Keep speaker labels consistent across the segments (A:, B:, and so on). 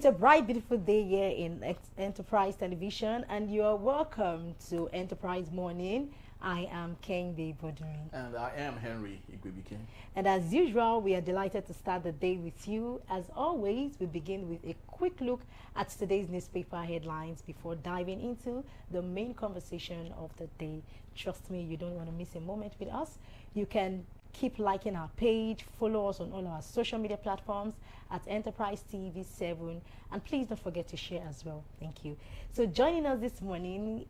A: It's a bright, beautiful day here in Enterprise Television, and you are welcome to Enterprise Morning. I am Kende Boduri.
B: And I am Henry Igwebike.
A: And as usual, we are delighted to start the day with you. As always, we begin with a quick look at today's newspaper headlines before diving into the main conversation of the day. Trust me, you don't want to miss a moment with us. You can keep liking our page, follow us on all our social media platforms at Enterprise TV 7, and please don't forget to share as well. Thank you. So joining us this morning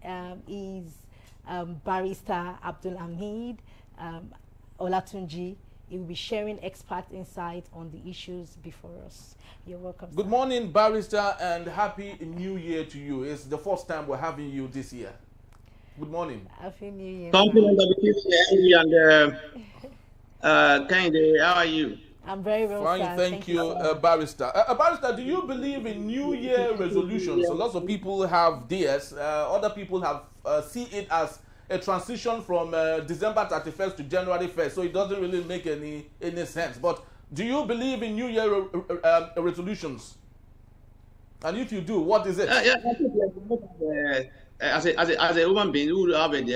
A: is Barrister Abdul Hamid Olatunji. He will be sharing expert insight on the issues before us. You're welcome.
B: Good morning, Barrister, and Happy New Year to you. It's the first time we're having you this year. Good morning.
A: Happy New Year.
C: Compliment of the and Kende, how are you?
A: I'm very well.
B: Fine, thank you, Barrister. Barrister, do you believe in New Year resolutions? So lots of people have theirs. Other people have see it as a transition from December 31st to January 1st. So it doesn't really make any sense. But do you believe in New Year resolutions? And if you do, what is it?
C: Yeah, I think as a human being who have an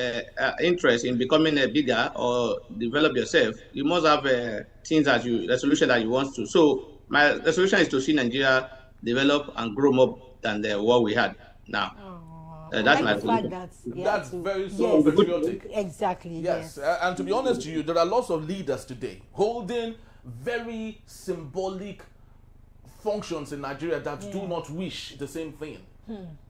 C: interest in becoming a bigger or develop yourself, you must have things that resolution that you want to. So my resolution is to see Nigeria develop and grow more than what we had now. That's my resolution.
B: That's very patriotic.
A: Exactly.
B: Yes. And to be honest to you, there are lots of leaders today holding very symbolic functions in Nigeria that do not wish the same thing.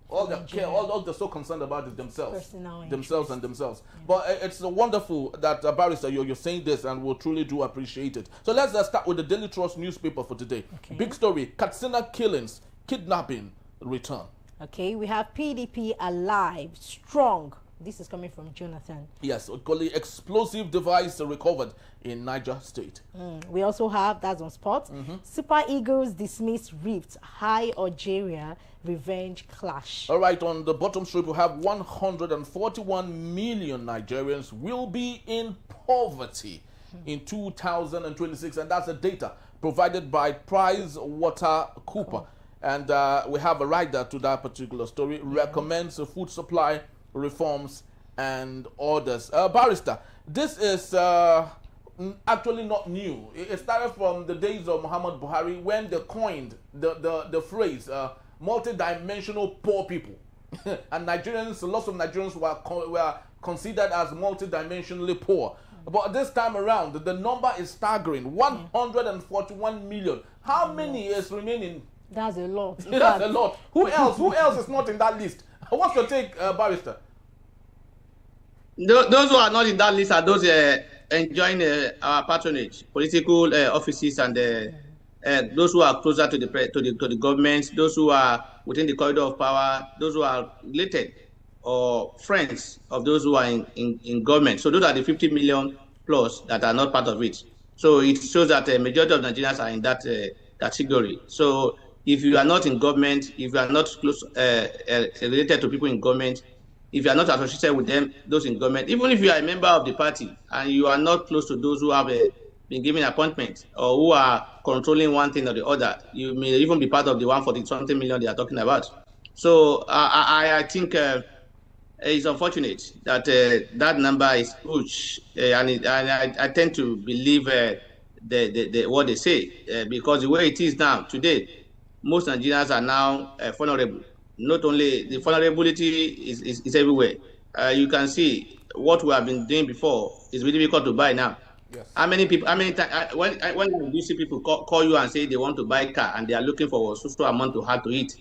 B: All they care, all they're so concerned about is themselves. Yeah. But it's wonderful that Barrister, you're saying this, and we'll truly do appreciate it. So let's start with the Daily Trust newspaper for today. Okay. Big story: Katsina killings, kidnapping, return.
A: Okay, we have PDP alive, strong. This is coming from Jonathan.
B: Yes, the explosive device recovered in Niger State.
A: We also have, that's on spot, Super Eagles dismiss rift, high Algeria revenge clash.
B: All right, on the bottom strip, we have 141 million Nigerians will be in poverty in 2026, and that's the data provided by Price Water Cooper. And we have a writer to that particular story, recommends a food supply reforms and orders. Barrister, this is actually not new. It started from the days of Muhammad Buhari when they coined the phrase multi-dimensional poor people. And Nigerians, lots of Nigerians were considered as multi-dimensionally poor. But this time around, the number is staggering, 141 million. How many is remaining?
A: That's a lot.
B: That's a lot. Who else is not in that list? What's your take, Barrister?
C: Those who are not in that list are those enjoying our patronage, political offices, and those who are closer to the government, those who are within the corridor of power, those who are related or friends of those who are in government. So those are the 50 million plus that are not part of it. So it shows that the majority of Nigerians are in that category. So if you are not in government, if you are not close related to people in government, if you are not associated with them, those in government, even if you are a member of the party and you are not close to those who have been given appointments or who are controlling one thing or the other, you may even be part of the 140-something million they are talking about. So I think it's unfortunate that that number is huge, and I tend to believe what they say, because the way it is now today, most Nigerians are now vulnerable. Not only the vulnerability is everywhere. You can see what we have been doing before is really difficult to buy now. Yes. How many times when you see people call you and say they want to buy a car and they are looking for a social amount to have to eat?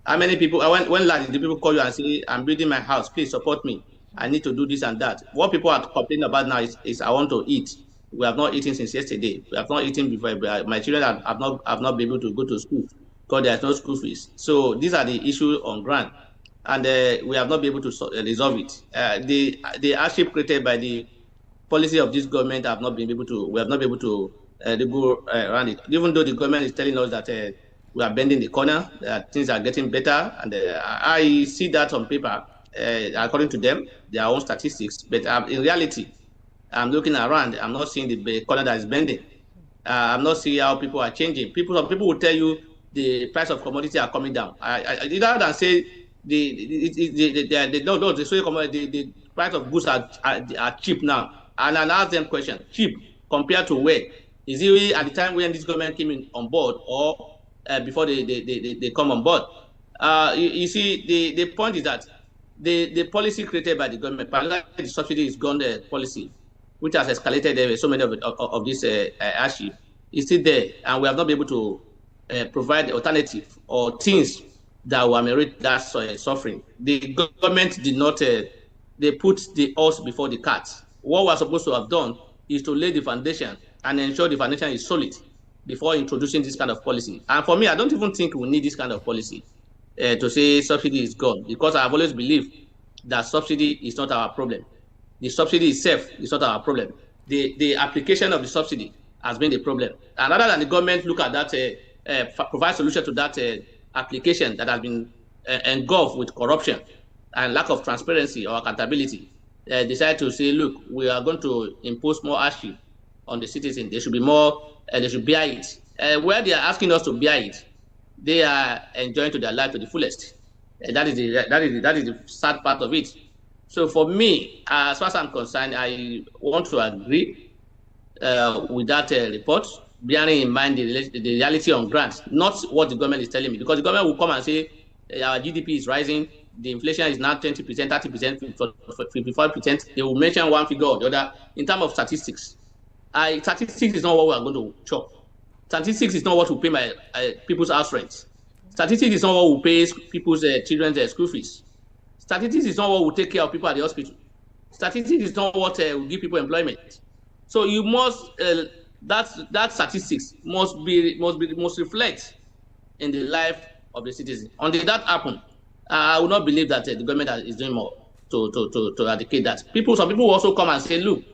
C: How many people when the people call you and say, I'm building my house, please support me, I need to do this and that. What people are complaining about now is I want to eat. We have not eaten since yesterday. We have not eaten before. My children have not been able to go to school because there's no school fees. So these are the issues on ground, and we have not been able to resolve it. The hardship created by the policy of this government we have not been able to go around it. Even though the government is telling us that we are bending the corner, that things are getting better, and I see that on paper, according to them, their own statistics. But in reality, I'm looking around, I'm not seeing the corner that is bending. I'm not seeing how people are changing. Some people will tell you the price of commodity are coming down. Rather than say the price of goods are cheap now, and I ask them question: cheap compared to where? Is it really at the time when this government came in on board, or before they come on board? You see, the point is that the policy created by the government, particularly the subsidy is gone policy, which has escalated so many of this hardship, is still there, and we have not been able to provide alternative or things that will ameliorate that suffering. The government did not, they put the horse before the cart. What we're supposed to have done is to lay the foundation and ensure the foundation is solid before introducing this kind of policy. And for me, I don't even think we need this kind of policy to say subsidy is gone, because I've always believed that subsidy is not our problem. The subsidy itself is not our problem. The application of the subsidy has been the problem. And rather than the government look at that, provide solution to that application that has been engulfed with corruption and lack of transparency or accountability, decide to say, look, we are going to impose more hardship on the citizens. There should be more, they should bear it. Where they are asking us to bear it, they are enjoying to their life to the fullest. That is the sad part of it. So for me, as far as I'm concerned, I want to agree with that report, bearing in mind the reality on grants, not what the government is telling me, because the government will come and say our GDP is rising, the inflation is now 20%, 30%, 55%. They will mention one figure or the other in terms of statistics. Statistics is not what we are going to chop. Statistics is not what will pay my people's house rents. Statistics is not what will pay people's children's school fees. Statistics is not what will take care of people at the hospital. Statistics is not what will give people employment. So you must that statistics must reflect in the life of the citizen. Until that happen, I will not believe that the government is doing more to eradicate that. Some people will also come and say, look,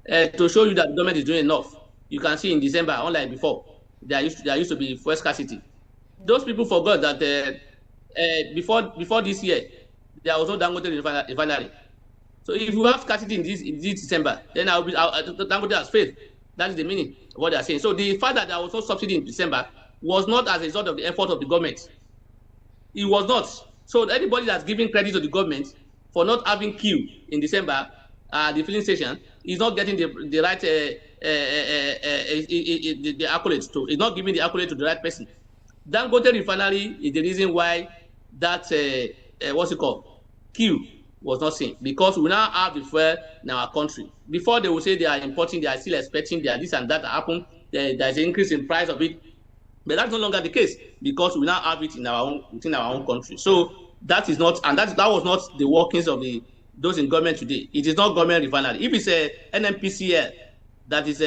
C: to show you that the government is doing enough. You can see in December, unlike before, there used to be fuel scarcity. Those people forgot that before this year, there was no Dangote refinery. So if you have scarcity in this December, then Dangote has failed. That is the meaning of what they are saying. So the fact that there was no subsidy in December was not as a result of the effort of the government. It was not. So anybody that's giving credit to the government for not having queue in December, the filling station, is not getting the right the accolades to. Is not giving the accolade to the right person. Dangote refinery is the reason why that queue was not seen, because we now have the fuel in our country. Before they will say they are importing, they are still expecting, they are this and that happen. There is an increase in price of it, but that's no longer the case, because we now have it within our own country. So that is not, and that was not the workings of those in government today. It is not government refinery. If it's a NNPCL that is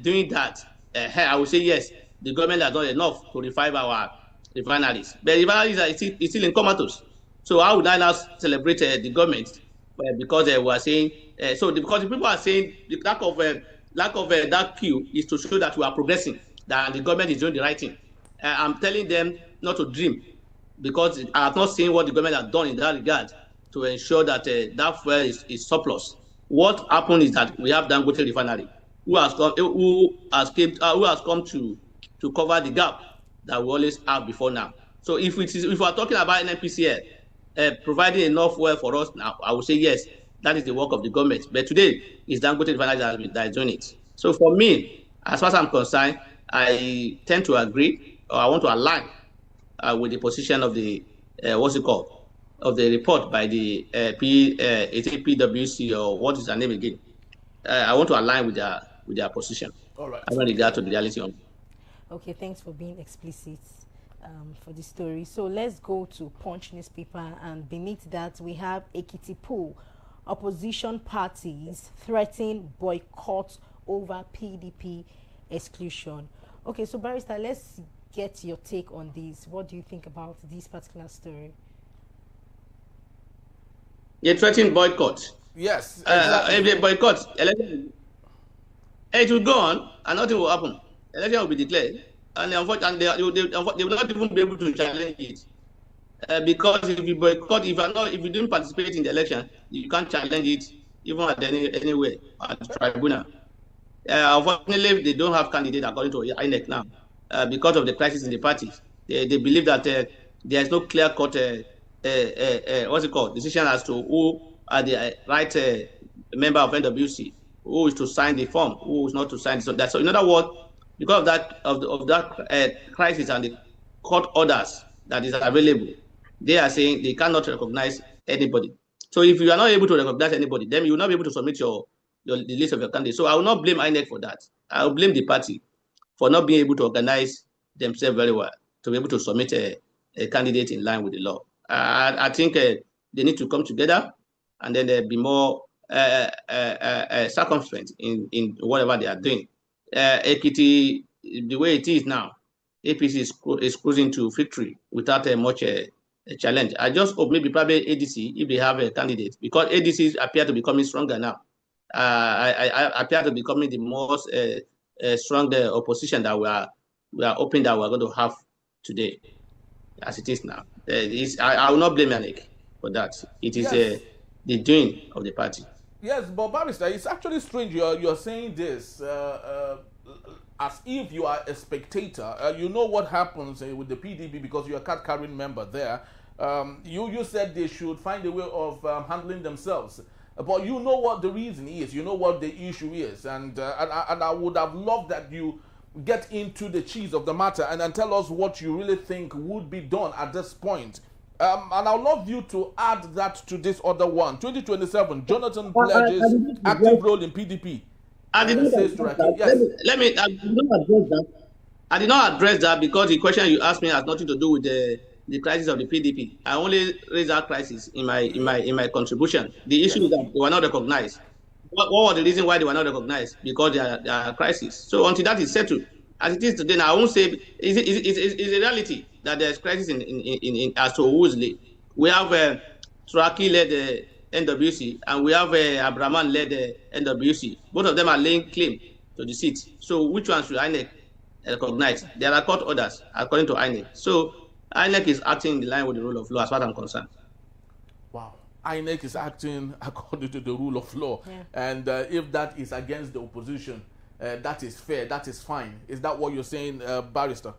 C: doing that, I would say yes, the government has done enough to revive our refineries. But refineries are still in comatose. So how would I now celebrate the government because we are saying because the people are saying the lack of that queue is to show that we are progressing, that the government is doing the right thing. I'm telling them not to dream, because I have not seen what the government has done in that regard to ensure that that fuel is surplus. What happened is that we have Dangote refinery, who has come to cover the gap that we always have before now. So if we are talking about NNPCL providing enough fuel for us now, I would say yes, that is the work of the government. But today, it's Dangote refinery that is doing it. So for me, as far as I'm concerned, I tend to agree, or I want to align with the position of the of the report by the PwC, or what is her name again? I want to align with their position.
B: All right.
C: I want to regard to the reality on.
A: Okay, thanks for being explicit for the story. So let's go to Punch newspaper, and beneath that we have Ekiti opposition parties threaten boycott over PDP exclusion. Okay, so Barrister, let's get your take on this. What do you think about this particular story?
C: They threaten boycott.
B: Yes.
C: Exactly. If they boycott election, it will go on and nothing will happen. Election will be declared, and unfortunately, they will not even be able to challenge it. Because if you boycott, if you didn't participate in the election, you can't challenge it even at anywhere at the tribunal. Unfortunately, they don't have candidates according to INEC now, because of the crisis in the party. They believe that there is no clear-cut what's it called, decision as to who are the right member of NWC, who is to sign the form, who is not to sign. So in other words, because of that crisis and the court orders that is available, they are saying they cannot recognize anybody. So if you are not able to recognize anybody, then you will not be able to submit the list of your candidates. So I will not blame INEC for that. I will blame the party for not being able to organize themselves very well to be able to submit a candidate in line with the law. I think they need to come together and then be more circumspect in whatever they are doing. Ekiti, the way it is now, APC is cruising to victory without much a challenge. I just hope maybe probably ADC, if they have a candidate, because ADCs appear to be becoming stronger now. I appear to be becoming the most stronger opposition that we are hoping that we are going to have today, as it is now. I will not blame Yannick for that. It is the doing of the party.
B: Yes, but Barrister, it's actually strange you're saying this as if you are a spectator. You know what happens with the PDP because you're a card-carrying member there. You said they should find a way of handling themselves. But you know what the reason is. You know what the issue is. And I would have loved that you get into the cheese of the matter and tell us what you really think would be done at this point. And I'd love you to add that to this other one. 2027, Jonathan pledges active role in PDP.
C: I did not address that. I did not address that because the question you asked me has nothing to do with the crisis of the PDP. I only raised that crisis in my contribution. The issue is that they were not recognized. What was the reason why they were not recognized? Because they are a crisis. So until that is settled, as it is today, now I won't say it's a reality that there's crisis in as to who is lead. We have Turaki led the NWC and we have Abraman led the NWC. Both of them are laying claim to the seat. So which one should INEC recognize? There are court orders according to INEC. So INEC is acting in line with the rule of law as far as I'm concerned.
B: Wow. INEC is acting according to the rule of law. Yeah. And if that is against the opposition, that is fair, that is fine. Is that what you're saying, Barrister?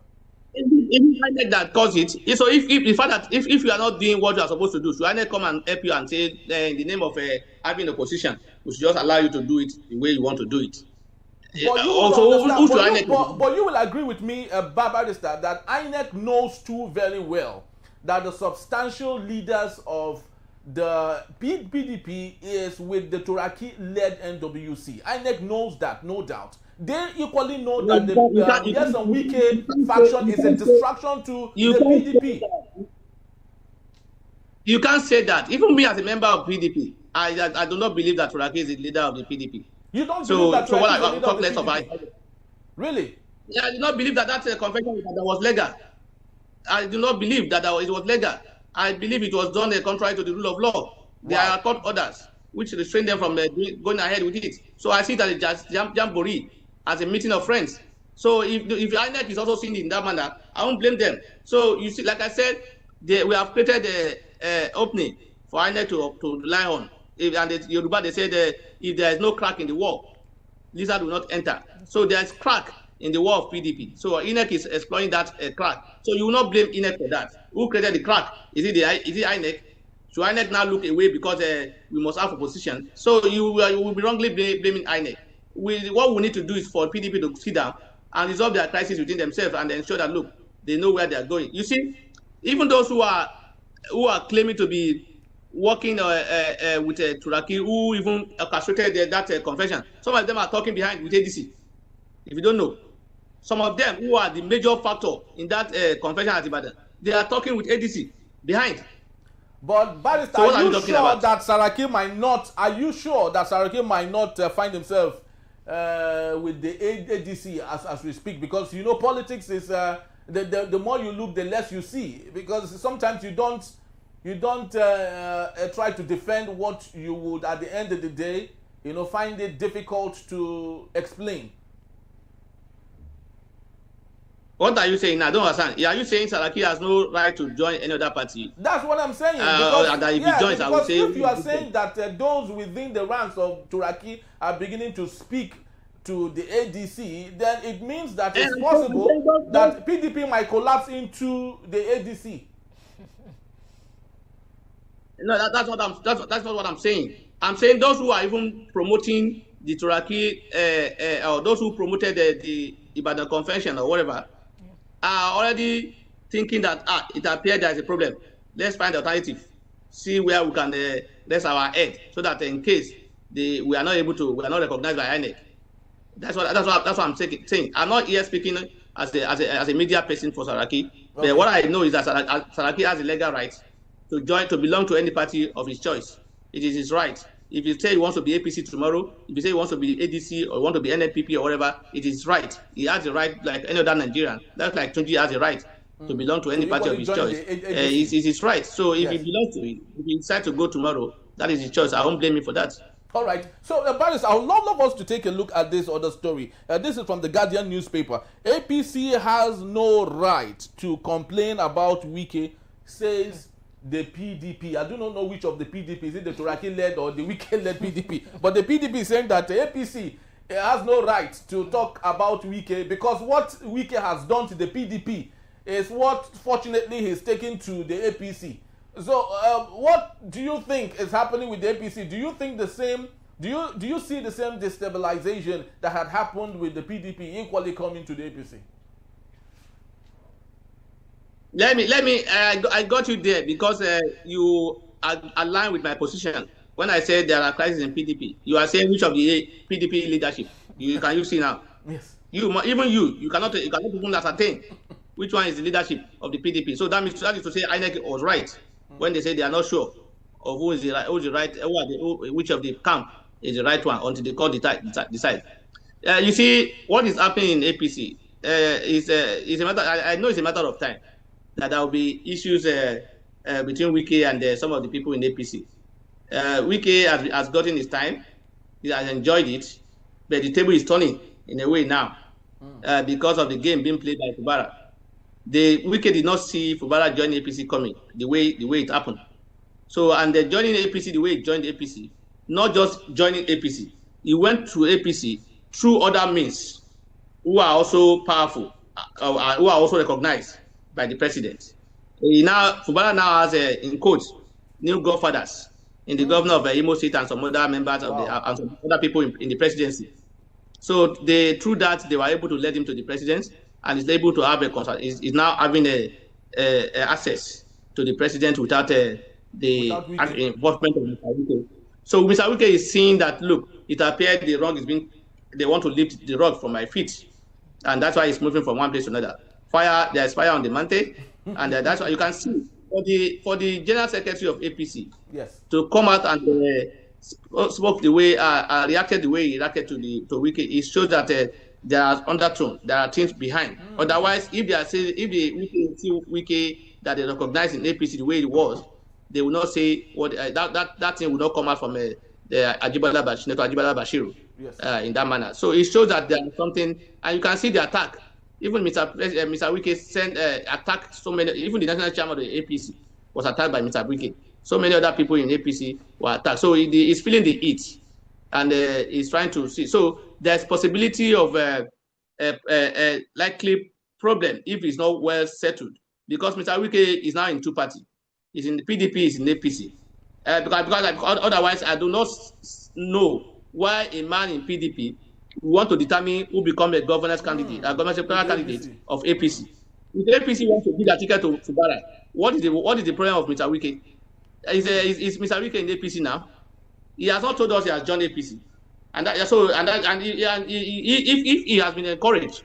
C: If INEC that cause it, so if you are not doing what you are supposed to do, should INEC come and help you and say in the name of having opposition, we should just allow you to do it the way you want to do it?
B: But you will agree with me, Barrister, that INEC knows too very well that the substantial leaders of the PDP is with the Turaki-led NWC. INEC knows that, no doubt. They equally know that the Yes and Wike faction is a distraction to the PDP.
C: You can't say that. Even me as a member of PDP, I do not believe that Turaki is the leader of the PDP.
B: You don't believe that Turaki is the leader of the PDP? Really?
C: Yeah, I do not believe that convention that was legal. I do not believe that it was legal. I believe it was done contrary to the rule of law. There are court orders which restrain them from going ahead with it. So I see that it's just jamboree as a meeting of friends. So if INEC is also seen in that manner, I won't blame them. So you see, like I said, we have created an opening for INEC to rely on. And the Yoruba, they say that if there is no crack in the wall, lizard will not enter. So there is crack in the wall of PDP. So INEC is exploring that crack. So you will not blame INEC for that. Who created the crack? Is it INEC? Should INEC now look away because we must have opposition? So you will be wrongly blaming INEC. What we need to do is for PDP to sit down and resolve their crisis within themselves and ensure that, look, they know where they are going. You see, even those who are claiming to be working with Turaki, who even orchestrated that convention, some of them are talking behind with ADC. If you don't know, some of them who are the major factor in that convention at Ibadan, they are talking with ADC behind.
B: But Barrister, so are you sure that Saraki might not? Are you sure that Saraki might not find himself with the ADC as we speak? Because you know politics is the more you look, the less you see. Because sometimes you don't try to defend what you would at the end of the day, find it difficult to explain.
C: What are you saying? I don't understand. Are you saying Saraki has no right to join any other party?
B: That's what I'm saying. If you are saying that those within the ranks of Turaki are beginning to speak to the ADC, then it means that it's possible that PDP might collapse into the ADC.
C: No, that's not what I'm saying. I'm saying those who are even promoting the Turaki, or those who promoted the Ibadan Convention or whatever, are already thinking that it appears there's a problem. Let's find the alternative. See where we can rest our head, so that in case we are not recognized by INEC. That's what I'm saying. I'm not here speaking as a media person for Saraki. Okay. But what I know is that Saraki has a legal right to belong to any party of his choice. It is his right. If you say he wants to be APC tomorrow, if you say he wants to be ADC or want to be NNPP or whatever, it is right. He has the right, like any other Nigerian. That's like Tunji has a right to belong to any party of his choice. It's his right. So if he belongs to it, if he decides to go tomorrow, that is his choice. I won't blame him for that.
B: All right. So, Barrister, I would love us to take a look at this other story. This is from the Guardian newspaper. APC has no right to complain about Wike, says the PDP. I do not know which of the PDP. Is it the Turaki-led or the Wike-led PDP? But the PDP is saying that the APC has no right to talk about Wike because what Wike has done to the PDP is what, fortunately, he's taken to the APC. So, what do you think is happening with the APC? Do you think the same? Do you see the same destabilization that had happened with the PDP equally coming to the APC?
C: Let me. I got you there because you align with my position when I said there are crises in PDP. You are saying which of the PDP leadership? Can you see now?
B: Yes.
C: You cannot even ascertain which one is the leadership of the PDP. So that is to say INEC was right when they say they are not sure of which of the camp is the right one until the court decide. You see, what is happening in APC is a matter. I know it's a matter of time that there will be issues between Wike and some of the people in APC. Wike has gotten his time. He has enjoyed it, but the table is turning in a way now because of the game being played by Fubara. The Wike did not see Fubara join APC coming the way it happened. So, and they're joining APC the way he joined APC, not just joining APC. He went to APC through other means who are also powerful, who are also recognized by the president. Fubara now has, in quotes, new godfathers in the governor of Imo State and some other members of and some other people in the So through that, they were able to lead him to the president, and is able to have is now having a access to the president without the involvement of Mr. Wike. So Mr. Wike is seeing that, look, it appeared the rug is being, they want to lift the rug from my feet, and that's why he's moving from one place to another. There's fire on the mountain, and that's why you can see for the general secretary of APC, yes, to come out and spoke the way, reacted the way he reacted to Wike. It shows that there are undertone, there are things behind. Otherwise, if they see Wike that they recognize in APC the way it was, they will not say what that thing will not come out from the Ajibala Bashiru, yes, in that manner. So it shows that there is something, and you can see the attack. Even Mr. Wike sent attack so many. Even the national chairman of the APC was attacked by Mr. Wike. So many other people in APC were attacked. So he's feeling the heat, and he's trying to see. So there's possibility of a likely problem if it's not well settled, because Mr. Wike is now in two parties. He's in the PDP, he's in APC. Because otherwise, I do not know why a man in PDP want to determine who become a governance candidate, a governmental candidate of APC. If APC wants to give a ticket to Fubara, what is the problem of Mr. Wike? Is Mr. Wike in APC now? He has not told us he has joined APC, if he has been encouraged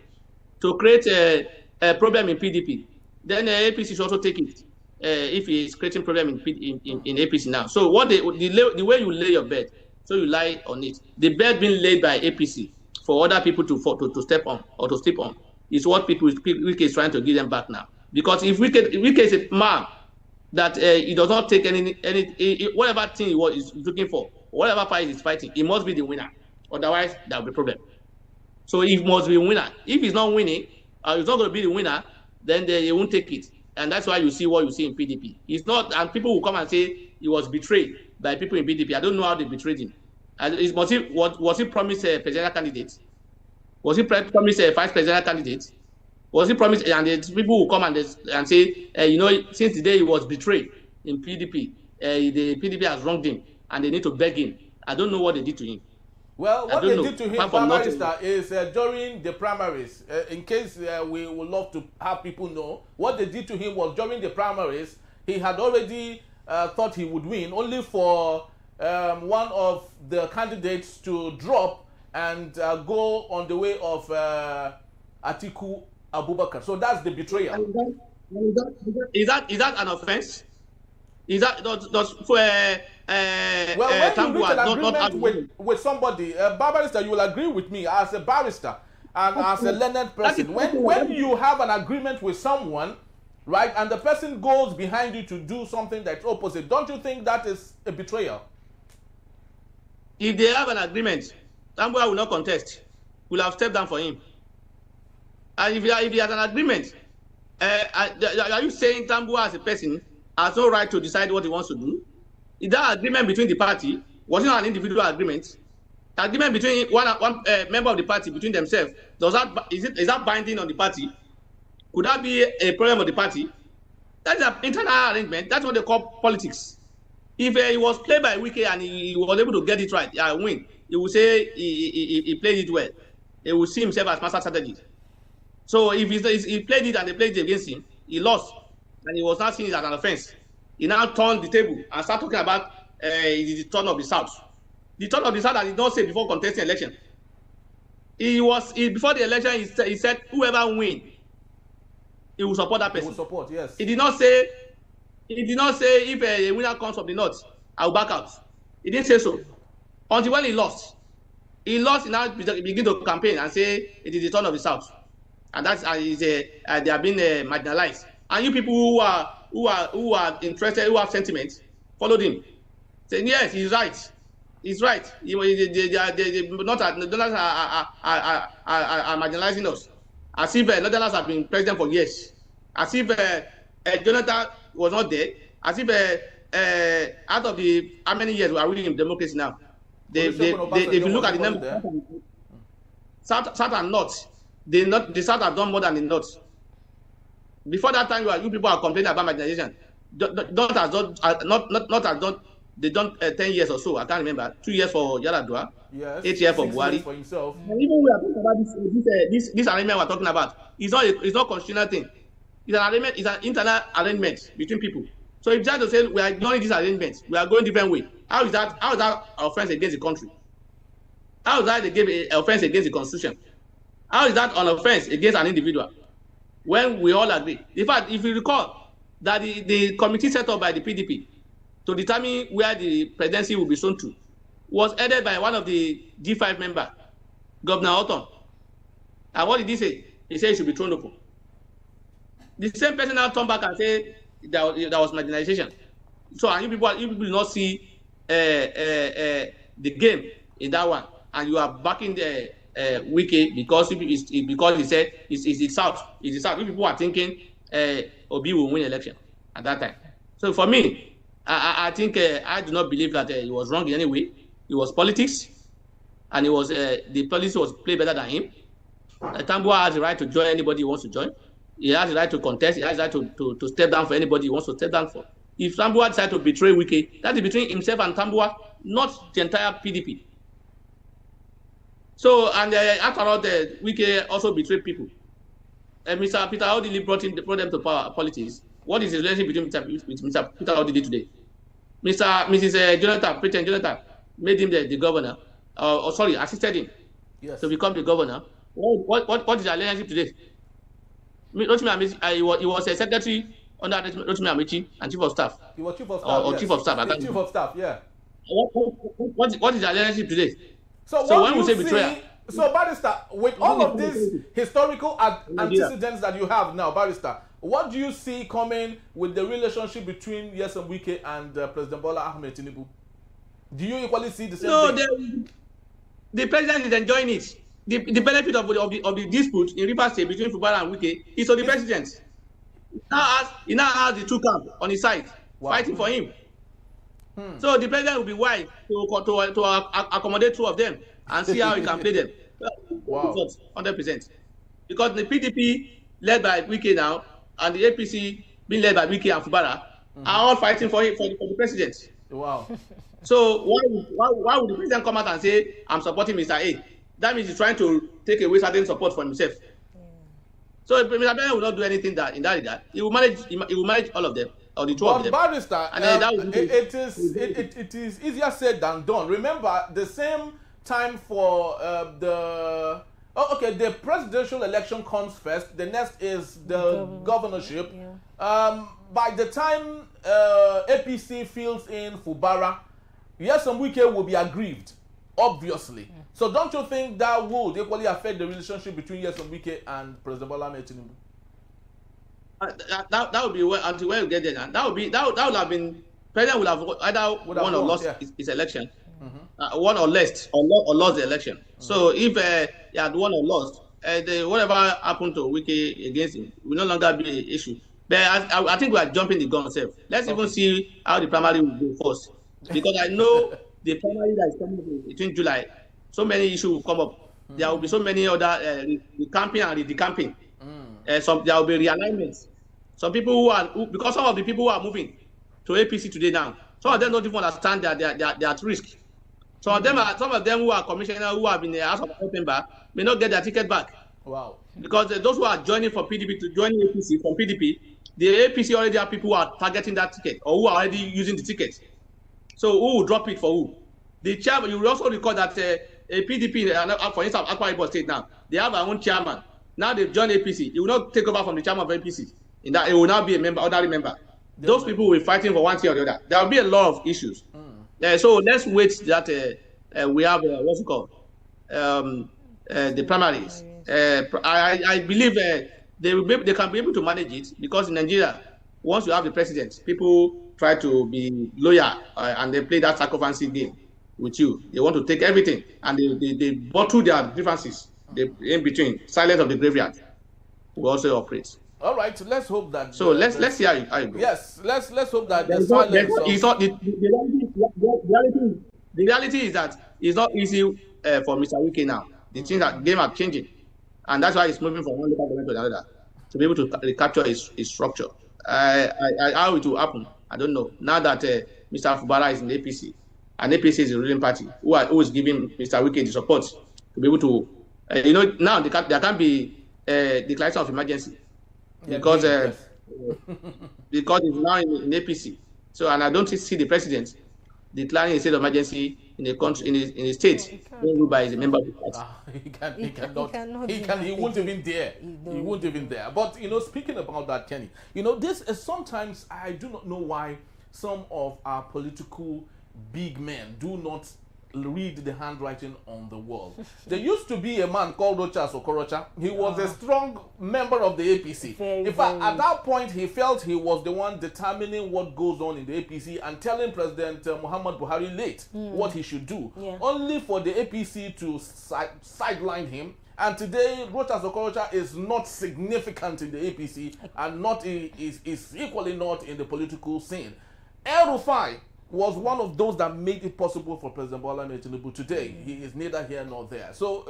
C: to create a problem in PDP, then APC should also take it. If he is creating problem in APC now, so the way you lay your bed, so you lie on it. The bed being laid by APC for other people to step on or to step on is what Wike is trying to give them back now. Because if Wike is a man that he does not take any whatever thing he is looking for, whatever fight he's fighting, he must be the winner. Otherwise, there will be a problem. So he must be a winner. If he's not winning, he's not going to be the winner, then he won't take it. And that's why you see what you see in PDP. It's not, and people will come and say he was betrayed by people in PDP. I don't know how they betrayed him. And was he promised a presidential candidate Was he promised a vice presidential candidate? Was he promised, and the people will come and say, since the day he was betrayed in PDP, the PDP has wronged him, and they need to beg him. I don't know what they did to him.
B: Well, what they did to him, Barrister, is during the primaries, in case we would love to have people know, what they did to him was during the primaries, he had already thought he would win, only for one of the candidates to drop and go on the way of Atiku Abubakar. So that's the betrayal.
C: Is that an offense? Is that
B: when you reach an agreement with somebody, barrister, you will agree with me as a barrister and as a learned person. When you have an agreement with someone, right, and the person goes behind you to do something that's opposite, don't you think that is a betrayal?
C: If they have an agreement, Tambuwa will not contest. We'll have stepped down for him. And if he has an agreement, are you saying Tambuwa as a person has no right to decide what he wants to do? Is that agreement between the party? Was it not an individual agreement? The agreement between one member of the party between themselves, is that binding on the party? Could that be a problem of the party? That's an internal arrangement. That's what they call politics. If he was played by Wike and he was able to get it right, win, he would say he played it well. He would see himself as master strategist. So if he played it and they played it against him, he lost, and he was not seen it as an offense. He now turned the table and started talking about the turn of the South. The turn of the South, I did not say before contesting election. Before the election, he said whoever wins, he will support that person.
B: He will support, yes.
C: He did not say if a winner comes from the North, I will back out. He didn't say so. Until when he lost. He now begin to campaign and say it is the turn of the South. And that's they are being marginalized. And you people who are interested, who have sentiments, followed him, saying yes, he's right. He's right. The Northerners are marginalizing us, as if Northerners have been president for years, as if Jonathan was not there, as if out of the how many years we are really in democracy now. If you look at the number, South and North, the South have done more than the North. Before that time, you people are complaining about marginalization. Not as done. They done 10 years or so. I can't remember. 2 years for Yaradua.
B: Yes.
C: 8 years for Buhari.
B: For himself.
C: And even we are talking about this arrangement we're talking about. It's not constitutional thing. It's an arrangement. It's an internal arrangement between people. So if just to say we are ignoring this arrangement, we are going different way. How is that offense against the country? How is that an offense against the constitution? How is that an offense against an individual? When we all agree. In fact, if you recall that the committee set up by the PDP to determine where the presidency will be sown to was headed by one of the G5 members, Governor Otton. And what did he say? He said he should be thrown open. The same person now turned back and said that was marginalization. So and you people do not see the game in that one, and you are backing the Wike because he said it's the South. It's the South. You people are thinking Obi will win election at that time. So for me, I think I do not believe that he was wrong in any way. It was politics, and it was the policy was played better than him. Tambuwa has the right to join anybody he wants to join. He has the right to contest. He has the right to step down for anybody he wants to step down for. If Tambuwa decides to betray Wike, that is between himself and Tambuwa, not the entire PDP. So, and after all, Wike also betrayed people. Mr. Peter Obi brought them to power politics. What is the relationship between Mr. Peter Obi today? Mrs. President Jonathan made him the governor, assisted him to become the governor. What is the relationship today? He was a secretary under Rotimi Amici and chief of staff.
B: He was chief of staff. Yes.
C: Chief of staff.
B: Yes, chief of staff. Yeah.
C: What is the relationship today?
B: So when we say betrayal. So Barrister, with all of these historical antecedents that you have now, Barrister, what do you see coming with the relationship between Nyesom Wike and President Bola Tinubu? Do you equally see the same thing?
C: The president is enjoying it. The benefit of the dispute in Rivers State between Fubara and Wike is to the president. He now has the two camps on his side, fighting for him. So the president will be wise to accommodate two of them and see how he can play them.
B: Wow.
C: 100%. Because the PDP led by Wike now and the APC being led by Wike and Fubara are all fighting for the president.
B: Wow.
C: So why would the president come out and say, I'm supporting Mr. A? That means he's trying to take away certain support from himself. So Mr. Bennett will not do anything that in that regard. He will manage all of them, or the two of them.
B: Barrister,
C: And
B: it is easier said than done. Remember, the same time for the presidential election comes first. The next is the governorship. Yeah. By the time APC fills in Fubara, yes, some Wike will be aggrieved, obviously. Yeah. So don't you think that would equally affect the relationship between Nyesom Wike and President Bola Tinubu?
C: That would be until when you get there. That would have been President would have either won or lost his election, won or lost the election. So if he had won or lost, whatever happened to Wike against him will no longer be an issue. But I think we are jumping the gun ourselves. Let's even see how the primary will go first, because I know the primary that is coming between July, so many issues will come up. There will be so many other recamping and redecamping. There will be realignments. Some people because some of the people who are moving to APC today now, some of them don't even understand that they are at risk. Some of them who are commissioners who have been the House of Member may not get their ticket back.
B: Wow.
C: Because those who are joining from PDP to join APC from PDP, the APC already have people who are targeting that ticket or who are already using the ticket. So who will drop it for who? The chairman, you will also recall that a PDP, for instance, Akwa Ibom State now, they have their own chairman. Now they've joined APC. He will not take over from the chairman of APC. In that, it will now be a member, ordinary member. Those people will be fighting for one thing or the other. There will be a lot of issues. So let's wait that we have what's it called, the primaries. I believe they can be able to manage it, because in Nigeria, once you have the president, people try to be loyal and they play that sacrifice game with you. They want to take everything and they bottle their differences. They in between, silence of the graveyard will also operate.
B: All right, let's hope that.
C: So let's see how it goes.
B: Yes, let's hope that the silence.
C: The reality is that it's not easy for Mr. Wike now. The things that game are changing, and that's why he's moving from one local government to another to be able to recapture his structure. How it will happen, I don't know. Now that Mr. Fubara is in the APC, and APC is the ruling party, who is giving Mr. Wike the support to be able to, now there can't be declaration of emergency. Because because it's now in APC. So, and I don't see the president declaring a state of emergency in a country, in a state ruled by a member of the party.
B: He won't even dare. He won't even dare. But speaking about that, Kenny, this is sometimes I do not know why some of our political big men do not read the handwriting on the wall. There used to be a man called Rochas Okorocha. He was a strong member of the APC. In fact, at that point, he felt he was the one determining what goes on in the APC and telling President Muhammad Buhari late what he should do, only for the APC to sideline him. And today, Rochas Okorocha is not significant in the APC and is equally not in the political scene. El-Rufai was one of those that made it possible for President Bola Tinubu today. He is neither here nor there. So,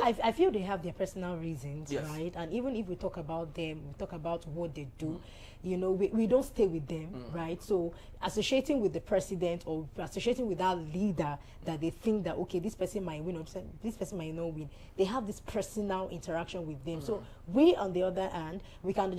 A: I feel they have their personal reasons, right? And even if we talk about them, we talk about what they do, we don't stay with them, right? So, associating with the president or associating with that leader that they think that, okay, this person might win or this person might not win, they have this personal interaction with them. So, we, on the other hand, we can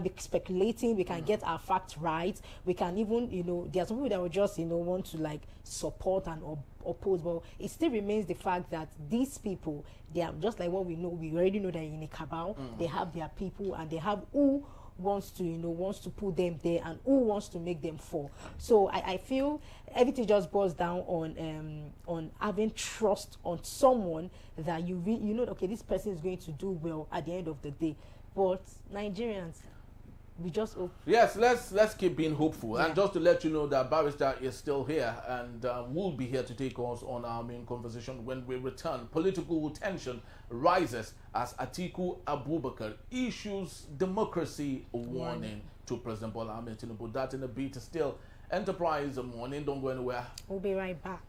A: be speculating, we can get our facts right, we can even, there are some people that will just, want to support and oppose, but it still remains the fact that these people, they are just like what we already know they're in a cabal, they have their people and they have who wants to put them there and who wants to make them fall. So I feel everything just boils down on having trust on someone that you okay, this person is going to do well at the end of the day. But Nigerians, we just hope.
B: Yes, let's keep being hopeful. And just to let you know that Barrister is still here and will be here to take us on our main conversation when we return. Political tension rises as Atiku Abubakar issues democracy warning to President Bola Tinubu. That in a bit still Enterprise Morning. Don't go anywhere.
A: We'll be right back.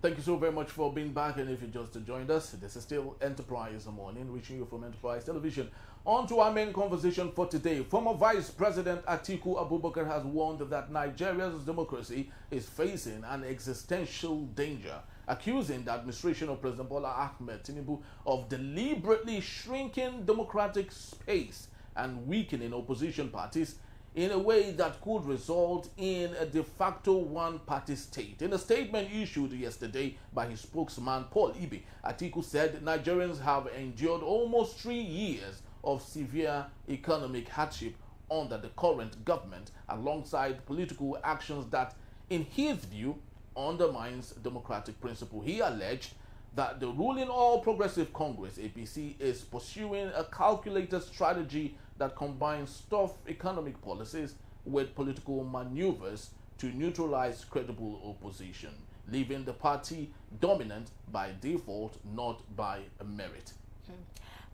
B: Thank you so very much for being back. And if you just joined us, this is still Enterprise Morning, reaching you from Enterprise Television. On to our main conversation for today. Former Vice President Atiku Abubakar has warned that Nigeria's democracy is facing an existential danger, accusing the administration of President Bola Tinubu of deliberately shrinking democratic space and weakening opposition parties in a way that could result in a de facto one-party state. In a statement issued yesterday by his spokesman, Peter Obi, Atiku said Nigerians have endured almost 3 years of severe economic hardship under the current government, alongside political actions that, in his view, undermines democratic principle. He alleged that the ruling All Progressive Congress, APC, is pursuing a calculated strategy that combines tough economic policies with political maneuvers to neutralize credible opposition, leaving the party dominant by default, not by merit.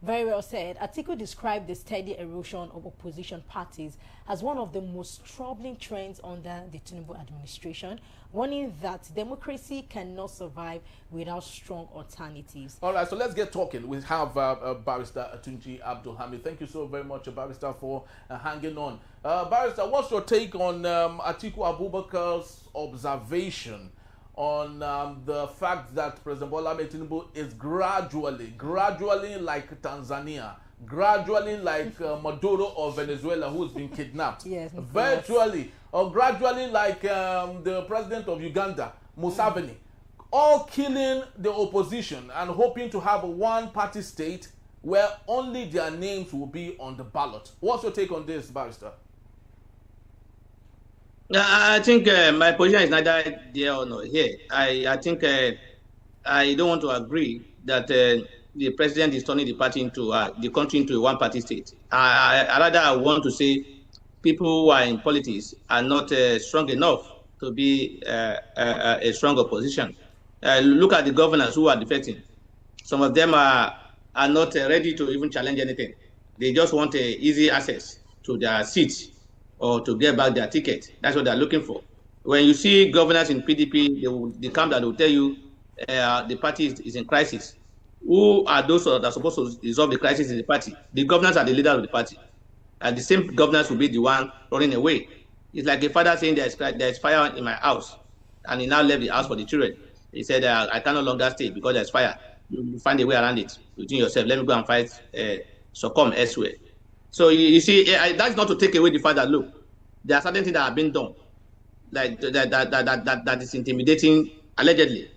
A: Very well said. Atiku described the steady erosion of opposition parties as one of the most troubling trends under the Tinubu administration, warning that democracy cannot survive without strong alternatives.
B: All right, so let's get talking. We have Barrister Atunji Abdulhamid. Thank you so very much, Barrister, for hanging on. Barrister, what's your take on Atiku Abubakar's observation on the fact that President Bola Tinubu is gradually like Tanzania, gradually like Maduro of Venezuela, who's been kidnapped,
A: yes,
B: virtually, or gradually like the president of Uganda, Museveni, all killing the opposition and hoping to have a one-party state where only their names will be on the ballot. What's your take on this, Barrister?
C: I think my position is neither there or not here. I think I don't want to agree that the president is turning the party into the country into a one-party state. I rather want to say people who are in politics are not strong enough to be a strong opposition. Look at the governors who are defecting. Some of them are not ready to even challenge anything. They just want easy access to their seats or to get back their ticket. That's what they're looking for. When you see governors in PDP, the camp that will tell you the party is in crisis. Who are those that are supposed to resolve the crisis in the party? The governors are the leaders of the party. And the same governors will be the one running away. It's like a father saying there's fire in my house, and he now left the house for the children. He said, I can no longer stay because there's fire. You find a way around it between yourself. Let me go and fight, succumb elsewhere. So you see, that's not to take away the fact that, look, there are certain things that have been done, like that is intimidating, allegedly,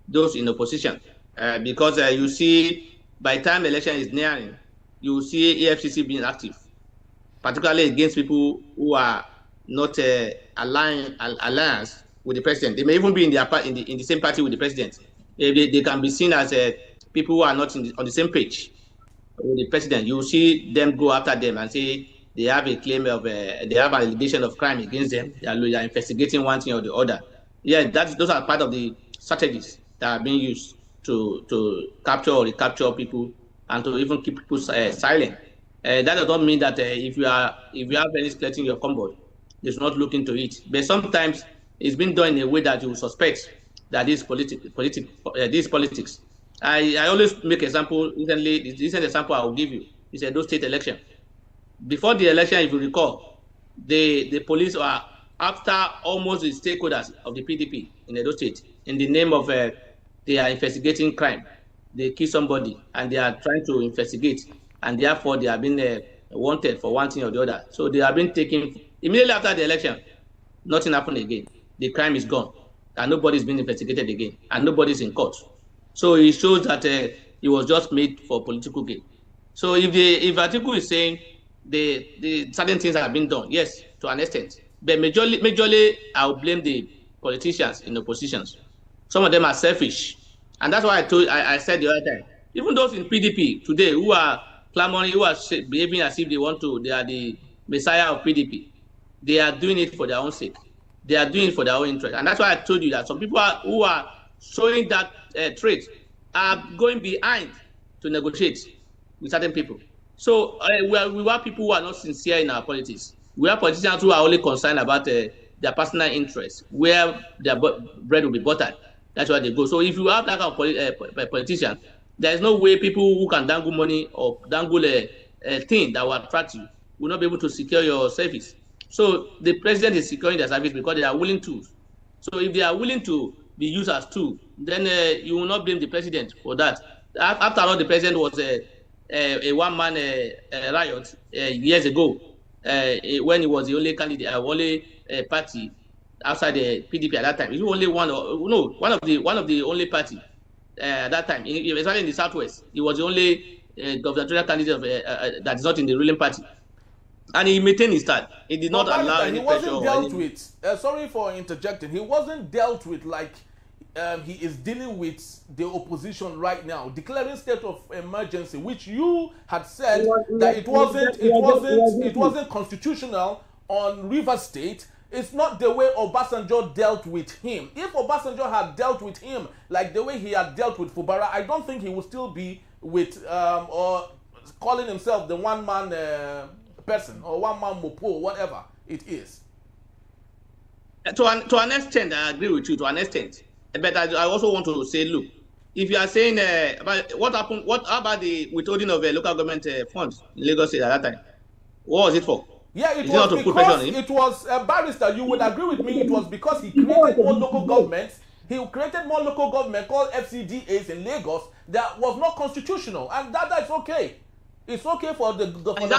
C: those in opposition. Because you see, by the time election is nearing, you see EFCC being active, particularly against people who are not alliance with the president. They may even be in the same party with the president. They can be seen as people who are not on the same page with the president. You see them go after them and say they have a claim of they have an allegation of crime against them. They are investigating one thing or the other. Yeah, those are part of the strategies that are being used to capture or recapture people and to even keep people silent. That does not mean that if you have any skeleton in your cupboard, they should not look into it. But sometimes it's been done in a way that you suspect that this politics. I always make example. Recently, this is an example I will give you. It's a those state election. Before the election, if you recall, the police are after almost the stakeholders of the PDP in Edo State in the name of they are investigating crime. They kill somebody and they are trying to investigate, and therefore they have been wanted for one thing or the other. So they have been taken immediately after the election. Nothing happened again. The crime is gone, and nobody is being investigated again, and nobody is in court. So it shows that it was just made for political gain. So if Atiku is saying the certain things have been done, yes, to an extent, but majorly I will blame the politicians in oppositions. Some of them are selfish, and that's why I said the other time. Even those in PDP today who are clamoring, who are behaving as if they are the messiah of PDP, they are doing it for their own sake. They are doing it for their own interest, and that's why I told you that some people who are showing that trait are going behind to negotiate with certain people. So we are people who are not sincere in our politics. We are politicians who are only concerned about their personal interests, where their bread will be buttered. That's why they go. So if you have that kind of politician, there is no way people who can dangle money or dangle a thing that will attract you will not be able to secure your service. So the president is securing their service because they are willing to. So if they are willing to be used as tools, then you will not blame the president for that. After all, the president was a one-man riot years ago when he was the only candidate, only party outside the PDP at that time. He was only one of the only party at that time, especially in the Southwest. He was the only gubernatorial candidate that is not in the ruling party. And he maintained his stand. He did not allow any pressure.
B: He wasn't dealt with. Sorry for interjecting. He wasn't dealt with like he is dealing with the opposition right now, declaring state of emergency, which you had said that it wasn't constitutional on Rivers State. It's not the way Obasanjo dealt with him. If Obasanjo had dealt with him like the way he had dealt with Fubara, I don't think he would still be with or calling himself the one-man person or one-man mopo, whatever it is.
C: To an extent, I agree with you to an extent. But I also want to say, look, if you are saying about what happened, how about the withholding of local government funds in Lagos State at that time? What was it for?
B: Yeah, it was because it was a barrister. You would agree with me. It was because he created more local governments. He created more local government called FCDAs in Lagos that was not constitutional, and that's okay. It's okay for the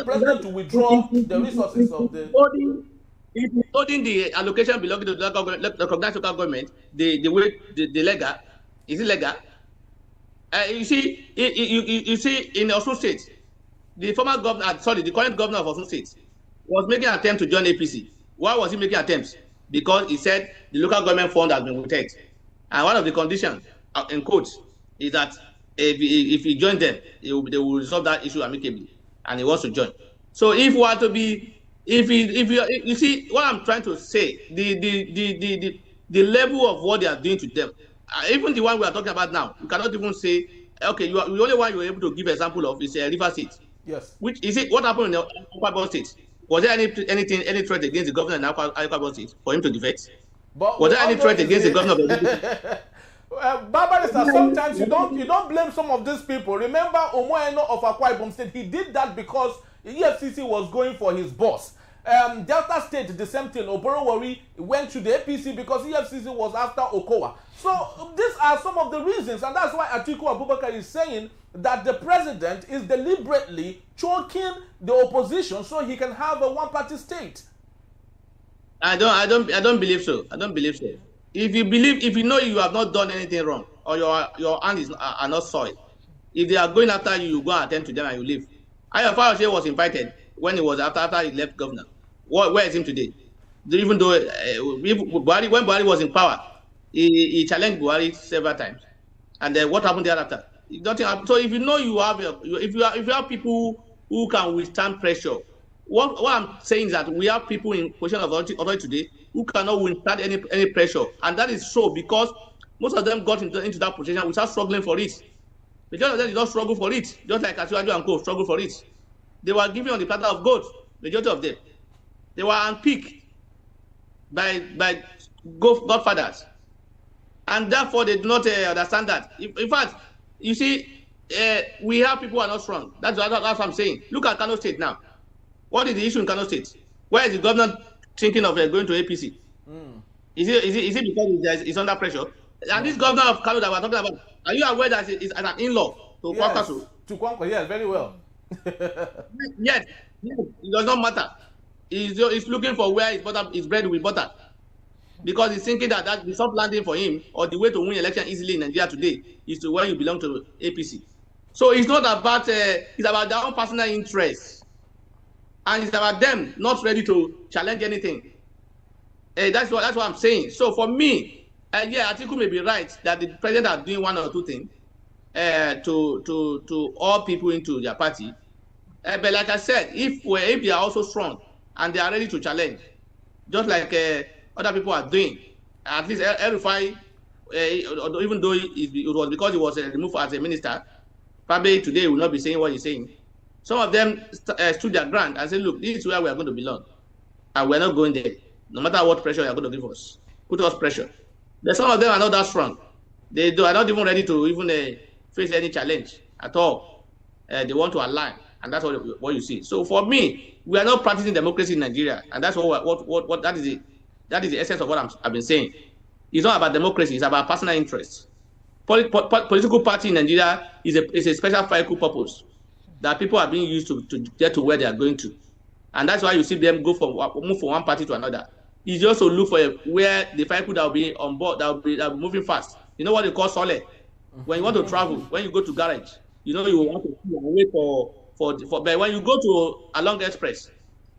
B: president to withdraw the resources of the.
C: If withholding the allocation belonging to the recognized local government, the legal, is it legal? You see, you see, in Osun State, the former governor, the current governor of Osun State, was making an attempt to join APC. Why was he making attempts? Because he said the local government fund has been withheld, and one of the conditions, in quotes, is that if he joins them, they will resolve that issue amicably, and he wants to join. So if we are to be, you see what I'm trying to say, the level of what they are doing to them, even the one we are talking about now, you cannot even say, okay, the only one you were able to give example of is Rivers State.
B: Yes.
C: Which is it? What happened in the Akwa State? Was there any threat against the governor in Akwa State for him to defect?
B: But
C: was there any threat against the governor of
B: Barrister, sometimes you don't blame some of these people. Remember Omoeno of Akwa Ibom State, he did that because EFCC was going for his boss. Delta State, the same thing. Oborowori went to the APC because EFCC was after Okowa. So these are some of the reasons, and that's why Atiku Abubakar is saying that the president is deliberately choking the opposition so he can have a one-party state.
C: I don't believe so. I don't believe so. If you know you have not done anything wrong, or your hands are not soiled, if they are going after you, you go and attend to them and you leave. Ayofayose was invited when he was after he left governor. Where is him today? Even though when Buhari was in power, he challenged Buhari several times, and then what happened thereafter? Nothing happened. So if you know you have if you have people who can withstand pressure, what I'm saying is that we have people in position of authority today who cannot withstand any pressure, and that is so because most of them got into that position without struggling for it. Majority of them did not struggle for it, just like Asiwaju and Co. struggle for it. They were given on the platter of gold. Majority of them, they were unpicked by godfathers, and therefore they do not understand that. In fact, you see, we have people who are not strong. That's what I'm saying. Look at Kano State now. What is the issue in Kano State? Where is the governor thinking of going to APC? Is it because he's under pressure? And this governor of Kano that we're talking about, are you aware that it's an in-law to Kwankwaso?
B: To Kwankwaso, yes, very well.
C: Yes, it does not matter. He's looking for where his bread will be buttered. Because he's thinking that the soft landing for him or the way to win election easily in Nigeria today is to where you belong to APC. So it's not about, it's about their own personal interests. And it's about them not ready to challenge anything. That's what I'm saying. So for me, yeah, Atiku may be right that the president is doing one or two things to all people into their party. But like I said, if they are also strong and they are ready to challenge, just like other people are doing, at least El-Rufai, even though it was because he was removed as a minister, probably today he will not be saying what he's saying. Some of them stood their ground and said, look, this is where we are going to belong. And we're not going there. No matter what pressure you are going to give us, put us pressure. But some of them are not that strong. They are not even ready to even face any challenge at all. They want to align, and that's what you see. So for me, we are not practicing democracy in Nigeria, and that's what that is the essence of what I've been saying. It's not about democracy; it's about personal interests. Political party in Nigeria is a special vehicle purpose that people are being used to get to where they are going to, and that's why you see them move from one party to another. It's just to look for where the vehicle that will be on board, that will be moving fast. You know what they call sole? When you want to travel, when you go to garage, you know you want to wait for. But when you go to along express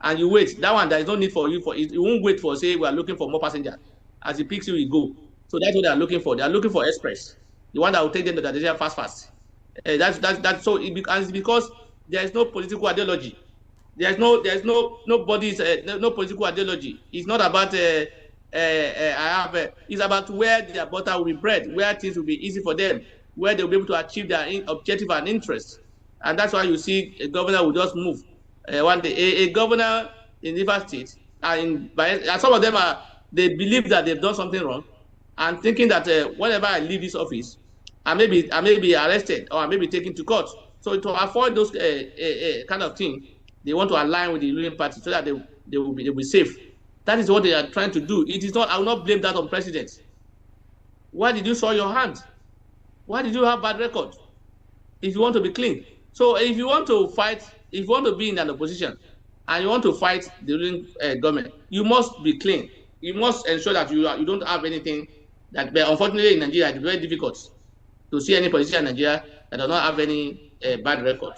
C: and you wait, that one there is no need for you for it. You won't wait for, say, we are looking for more passengers. As it picks you, you go. So that's what they are looking for. They are looking for express, the one that will take them to the destination fast. That's so. It's because there is no political ideology. There's no political ideology. It's not about it's about where their butter will be bred, where things will be easy for them, where they'll be able to achieve their objective and interest. And that's why you see a governor will just move one day. A governor in Rivers State, and some of them they believe that they've done something wrong, and thinking that whenever I leave this office, I may be arrested or I may be taken to court. So to avoid those kind of things, they want to align with the ruling party so that they will be safe. That is what they are trying to do. It is not. I will not blame that on presidents. Why did you soil your hand? Why did you have bad record? If you want to be clean. So if you want to fight, if you want to be in an opposition and you want to fight the ruling government, you must be clean. You must ensure that you don't have anything that, but unfortunately in Nigeria, it's very difficult to see any politician in Nigeria that does not have any bad record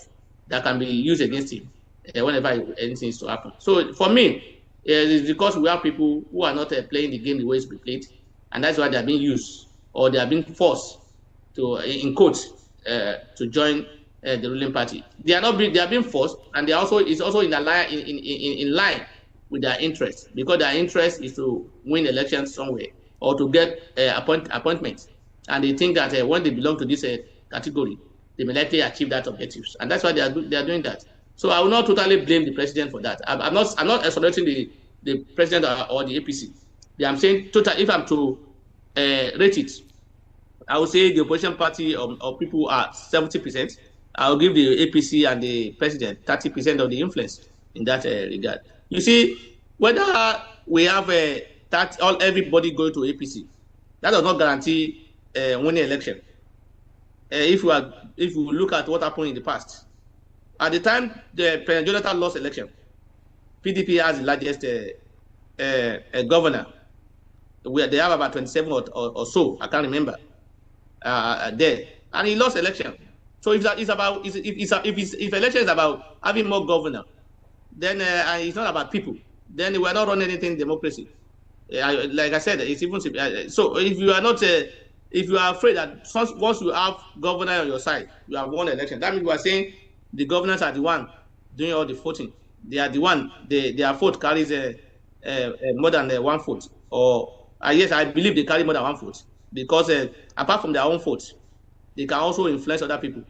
C: that can be used against him whenever anything is to happen. So for me, it's because we have people who are not playing the game the way it's been played, and that's why they are being used or they are being forced to, in quotes, to join the ruling party. They are being forced, and it's also in line with their interest, because their interest is to win elections somewhere or to get appointments, and they think that when they belong to this category, they may likely achieve that objectives, and that's why they are doing that. So I will not totally blame the president for that. I'm not exonerating the president or the APC. I'm saying if I'm to rate it, I would say the opposition party of people are 70%. I will give the APC and the president 30% of the influence in that regard. You see, whether we have everybody going to APC, that does not guarantee winning election. If we look at what happened in the past, at the time the President Jonathan lost election, PDP has the largest governor. They have about 27 or so, I can't remember, there, and he lost election. So if election is about having more governor, then it's not about people. Then we are not running anything democracy. Like I said, it's even so. If you are not, if you are afraid that once you have governor on your side, you have won election. That means we are saying the governors are the one doing all the voting. They are the one. Their vote carries more than 1 vote. Or yes, I believe they carry more than 1 vote, because apart from their own vote, they can also influence other people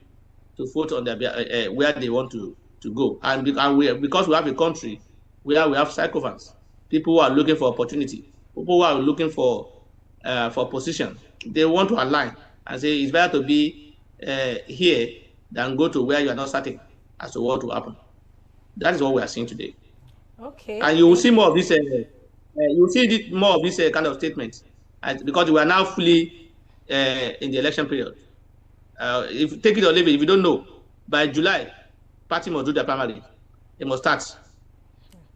C: to vote on their where they want to go. And because we have a country where we have psychophants, people who are looking for opportunity, people who are looking for position, they want to align and say it's better to be here than go to where you are not certain as to what will happen. That is what we are seeing today.
A: Okay.
C: And you will see more of this. You will see more of this kind of statements, because we are now fully in the election period. If you take it or leave it, if you don't know, by July, party must do their primary. It must start.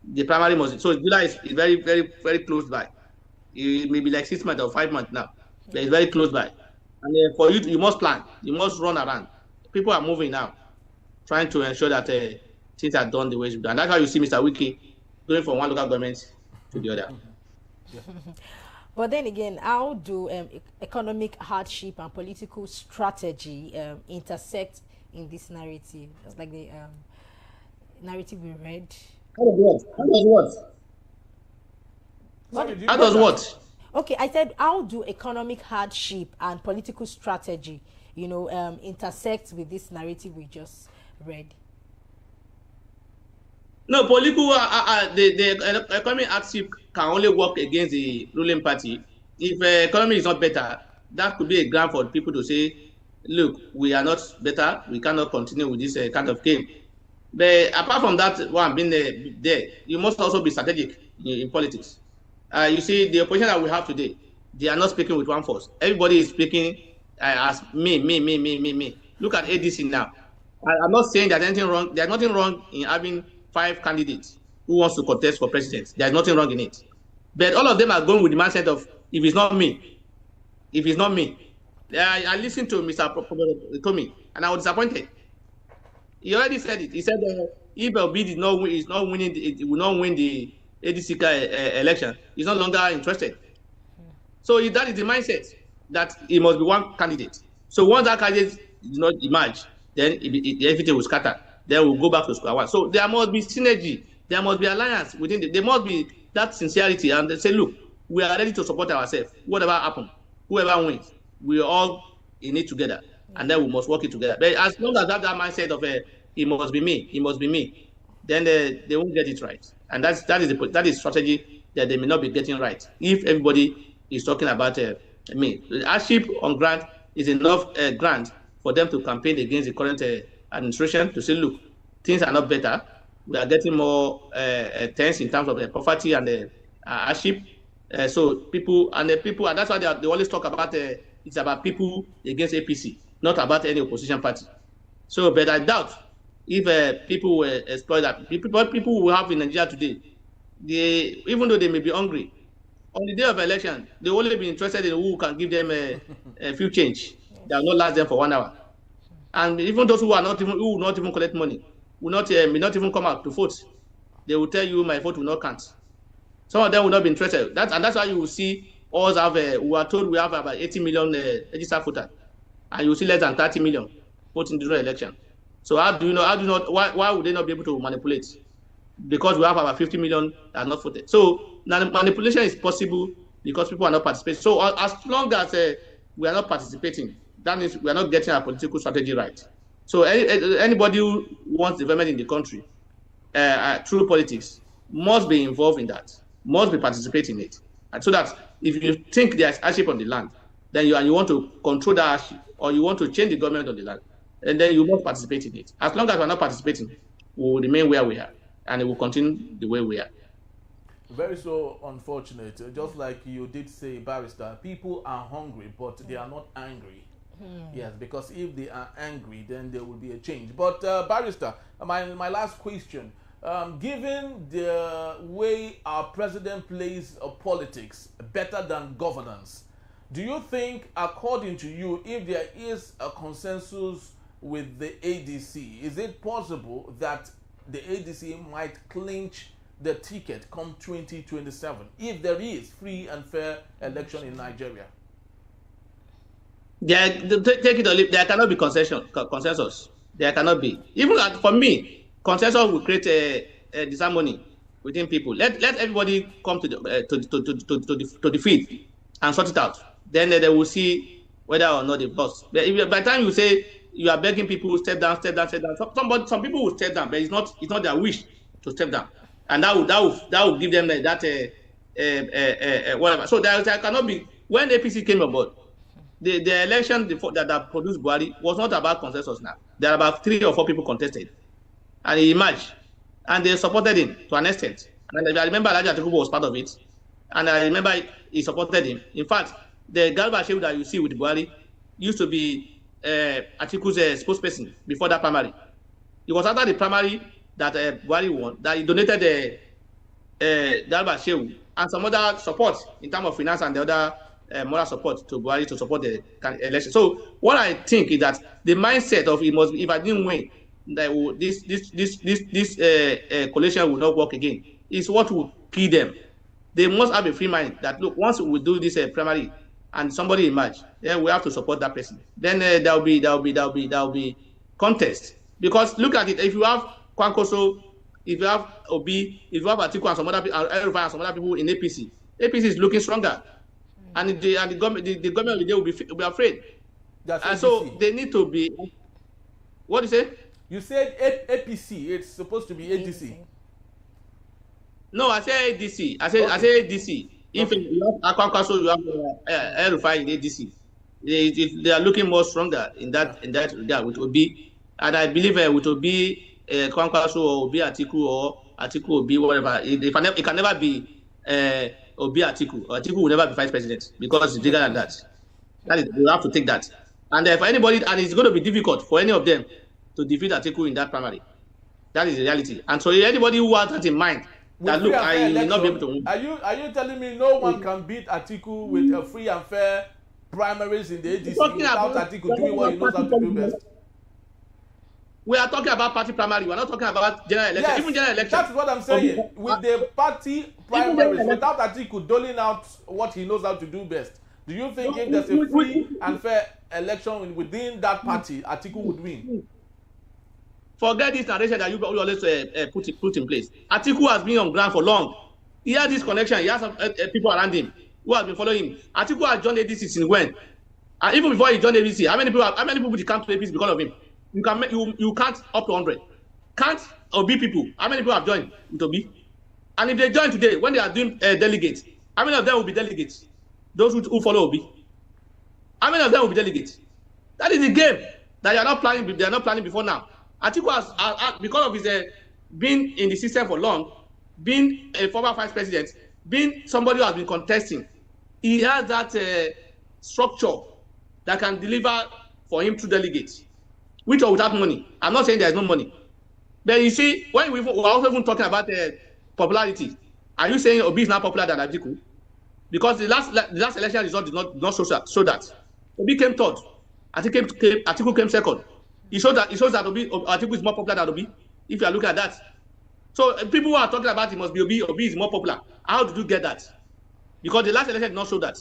C: The primary must. So July is very, very, very close by. It may be like 6 months or 5 months now, but it's very close by. And for you must plan. You must run around. People are moving now, trying to ensure that things are done the way it should be done. And that's how you see Mr. Wike going from one local government to the other.
A: But then again, how do economic hardship and political strategy intersect in this narrative? Just like the narrative we read.
C: How does what?
A: Okay, I said, how do economic hardship and political strategy, intersect with this narrative we just read?
C: No, political, the economic hardship can only work against the ruling party. If the economy is not better, that could be a ground for people to say, look, we are not better. We cannot continue with this kind of game. But apart from that, one being there, you must also be strategic in politics. You see, the opposition that we have today, they are not speaking with one force. Everybody is speaking as me. Look at ADC now. I'm not saying there's anything wrong. There's nothing wrong in having 5 candidates who wants to contest for president. There's nothing wrong in it. But all of them are going with the mindset of, if it's not me, if it's not me. I listened to Mr. Tommy, and I was disappointed. He already said it. He said if Obi is not winning, it will not win the ADC election. He's no longer interested. So that is the mindset, that it must be one candidate. So once that candidate does not emerge, then everything will scatter. Then we'll go back to square one. So there must be synergy. There must be alliance within. There must be that sincerity, and they say, look, we are ready to support ourselves. Whatever happens, whoever wins, we are all in it together, and then we must work it together. But as long as that mindset of it must be me, then they won't get it right. And that is strategy that they may not be getting right. If everybody is talking about me, the hardship on grant is enough grant for them to campaign against the current administration to say, look, things are not better. We are getting more tense in terms of poverty and hardship. So people, and that's why they always talk about it's about people against APC, not about any opposition party. So, but I doubt if people will exploit that. People we have in Nigeria today, even though they may be hungry, on the day of election, they will only be interested in who can give them a few change that will not last them for 1 hour. And even those who will not even collect money, may not even come out to vote. They will tell you, my vote will not count. Some of them will not be interested. And that's why you will see us have, we are told we have about 80 million registered voters, and you will see less than 30 million voting in the election. So how do you know, why would they not be able to manipulate? Because we have about 50 million that are not voted. So manipulation is possible because people are not participating. So as long as we are not participating, that means we are not getting our political strategy right. So anybody who wants development in the country through politics must be involved in that, must be participating in it. And so that if you think there's hardship on the land, then you want to control that hardship, or you want to change the government on the land, and then you must participate in it. As long as we're not participating, we will remain where we are, and it will continue the way we are.
B: Very so unfortunate. Just like you did say, Barrister, people are hungry, but they are not angry. Yes, because if they are angry, then there will be a change. But Barrister, my last question. Given the way our president plays politics better than governance, do you think, according to you, if there is a consensus with the ADC, is it possible that the ADC might clinch the ticket come 2027 if there is free and fair election in Nigeria?
C: Take it or leave. There cannot be consensus. There cannot be. Even for me, consensus will create a disharmony within people. Let everybody come to the field and sort it out. Then they will see whether or not they've lost. But by the time you say you are begging people step down, some people will step down, but it's not their wish to step down, and that will give them that whatever. So there cannot be. When APC came on board, the election that produced Buhari was not about consensus. Now there are about 3 or 4 people contested, and he emerged, and they supported him to an extent. And I remember Atiku was part of it, and I remember he supported him. In fact, the Govt that you see with Buhari used to be Atiku's spokesperson before that primary. It was after the primary that Buhari won that he donated the Govt and some other support in terms of finance and the other moral support to Buhari to support the election. So what I think is that the mindset of it must be, if I didn't win, that this coalition will not work again, is what will kill them. They must have a free mind that, look, once we do this primary and somebody emerge, then we have to support that person. Then there will be contest. Because look at it, if you have Kwankwaso, if you have Obi, if you have Atiku and some other people, and some other people in APC is looking stronger, and the government will be afraid. And so they need to be. What do you say?
B: You said APC. It's supposed to be ADC.
C: No, I say ADC. I say ADC. If you have Kwankwaso, you have El-Rufai in ADC. They are looking more stronger in that regard with Obi, and I believe with Obi, Kwankwaso or Obi Atiku or Atiku Obi, whatever. It can never be Obi Atiku. Atiku will never be vice president because it's bigger than that. That is, you have to take that. And for anybody, and it's going to be difficult for any of them to defeat Atiku in that primary. That is the reality. And so anybody who has that in mind, that look, I will not be able to win.
B: Are you telling me no one can beat Atiku with a free and fair primaries in the ADC without Atiku doing what he knows how to do best?
C: We are talking about party primary. We are not talking about general election.
B: Yes,
C: even general election.
B: That's what I'm saying. With the party primaries, without Atiku doling out what he knows how to do best, do you think if there's a free and fair election within that party, Atiku would win?
C: Forget this narration that you always put in place. Atiku has been on ground for long. He has this connection. He has people around him who have been following him. Atiku has joined ADC since when? And even before he joined ADC, how many people did come to ADC because of him? You can't up to 100. Can't Obi people. How many people have joined with Obi? And if they join today, when they are doing delegates, how many of them will be delegates? Those who follow Obi. How many of them will be delegates? That is the game that they are not planning before now. Atiku has because of his being in the system for long, being a former vice president, being somebody who has been contesting, he has that structure that can deliver for him through delegates, with or without money. I'm not saying there is no money, but you see, when we're also even talking about popularity, are you saying Obi is not popular than Atiku? Because the last election result did not show that. Obi came third, Atiku came second. It shows that Atiku is more popular than Obi, if you are looking at that. So people who are talking about it must be Obi is more popular. How did you get that? Because the last election did not show that.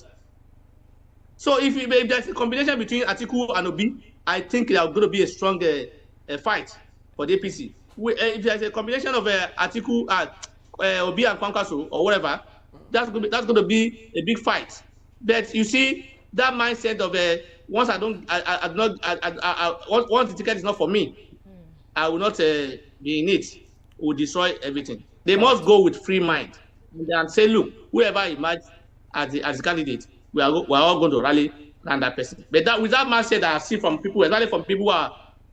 C: So if there's a combination between Atiku and Obi, I think there are going to be a strong fight for the APC. If there's a combination of Atiku, Obi and Kwankwaso or whatever, that's going to be a big fight. But you see, that mindset of once once the ticket is not for me, I will not be in it. Will destroy everything. They must go with free mind and say, look, whoever emerges as the candidate, we are all going to rally around that person. But with that mindset that I see from people, especially from people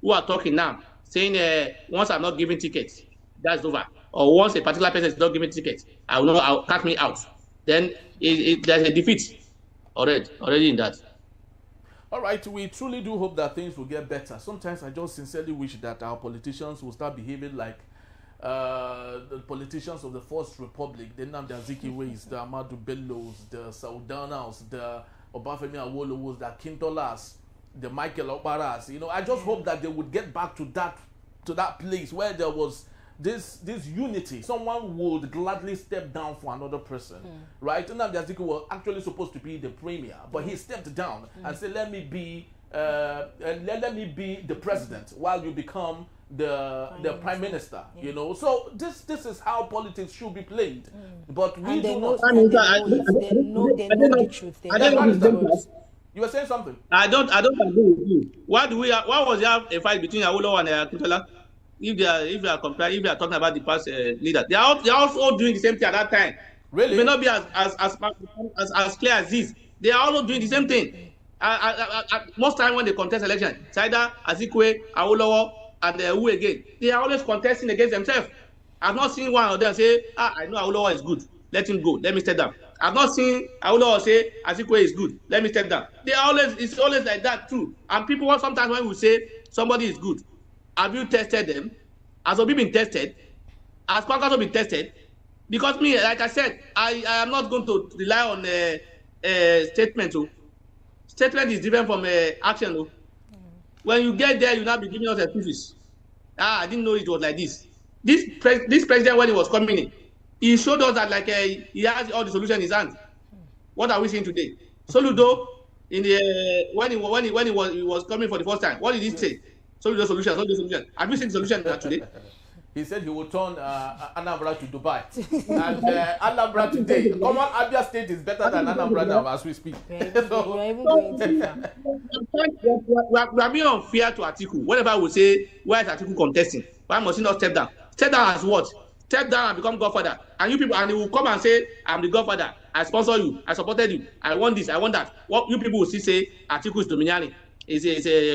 C: who are talking now, saying once I'm not giving tickets, that's over. Or once a particular person is not giving tickets, I'll cut me out. Then there's a defeat already in that.
B: All right, we truly do hope that things will get better. Sometimes I just sincerely wish that our politicians will start behaving like the politicians of the First Republic, the Nnamdi Azikiwes, the Ahmadu Bellos, the Saudanas, the Obafemi Awolowos, the Akintolas, the Michael Okparas. I just hope that they would get back to that place where there was this unity. Someone would gladly step down for another person, right? Nnamdi Azikiwe was actually supposed to be the premier, but he stepped down and said, "Let me be the president while you become the prime minister." So this is how politics should be played. But we do not.
A: They know the truth.
B: You were saying something.
C: I don't agree with you. Why was there a fight between Awolowo and Akintola? If you are talking about the past leaders, they are also doing the same thing at that time.
B: Really?
C: It may not be as clear as this. They are also doing the same thing. Most time when they contest election, it's either Azikiwe, Awolowo, and who again? They are always contesting against themselves. I've not seen one of them say, I know Awolowo is good, let him go, let me step down. I've not seen Awolowo say Azikiwe is good, let me step down. It's always like that too. And people sometimes when we say somebody is good, have you tested them? Has Obi been tested? Has Kwankwaso been tested? Because me, like I said, I am not going to rely on statement. Statement is different from action. When you get there, you now be giving us excuses. I didn't know it was like this. This president, when he was coming in, he showed us that he has all the solution in his hands. What are we seeing today? Soludo, in the when he was coming for the first time, what did he say? Solution. Have you seen the solution today?
B: He said he will turn Anambra to Dubai. And Anambra today, common Abia State is better than Anambra now as we speak.
C: We are being unfair to Atiku. Whatever we say, why is Atiku contesting? Why must he not step down? Step down as what? Step down and become godfather. And you people, and he will come and say, I'm the godfather. I sponsor you, I supported you, I want this, I want that. What you people will still say Atiku is domineering.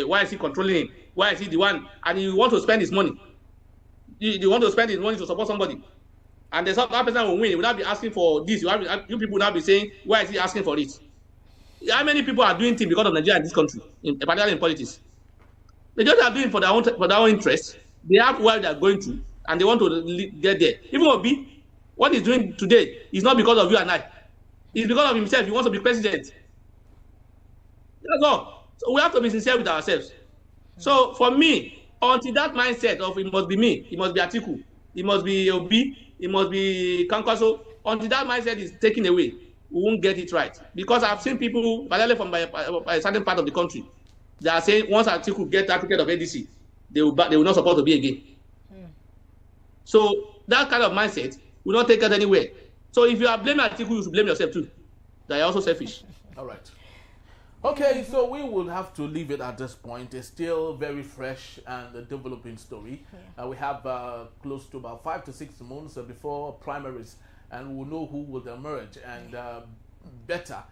C: Why is he controlling him? Why is he the one? And you want to spend his money. You want to spend his money to support somebody. And that person will win. He will not be asking for this. You people will not be saying, why is he asking for it? How many people are doing things because of Nigeria in this country, particularly in politics? They just are doing it for their own interest. They have where they are going to, and they want to get there. Even Obi, what he's doing today is not because of you and I. It's because of himself. He wants to be president. That's all. So we have to be sincere with ourselves. So for me, until that mindset of it must be me, it must be Atiku, it must be Obi, it must be Kankaso, until that mindset is taken away, we won't get it right. Because I've seen people, particularly from a certain part of the country, they are saying once Atiku get that ticket of ADC, they will not support Obi again. So that kind of mindset will not take us anywhere. So if you are blaming Atiku, you should blame yourself too. They are also selfish.
B: All right. Okay, so we will have to leave it at this point. It's still very fresh and a developing story. Yeah. We have close to about 5 to 6 months before primaries, and we'll know who will emerge, and better,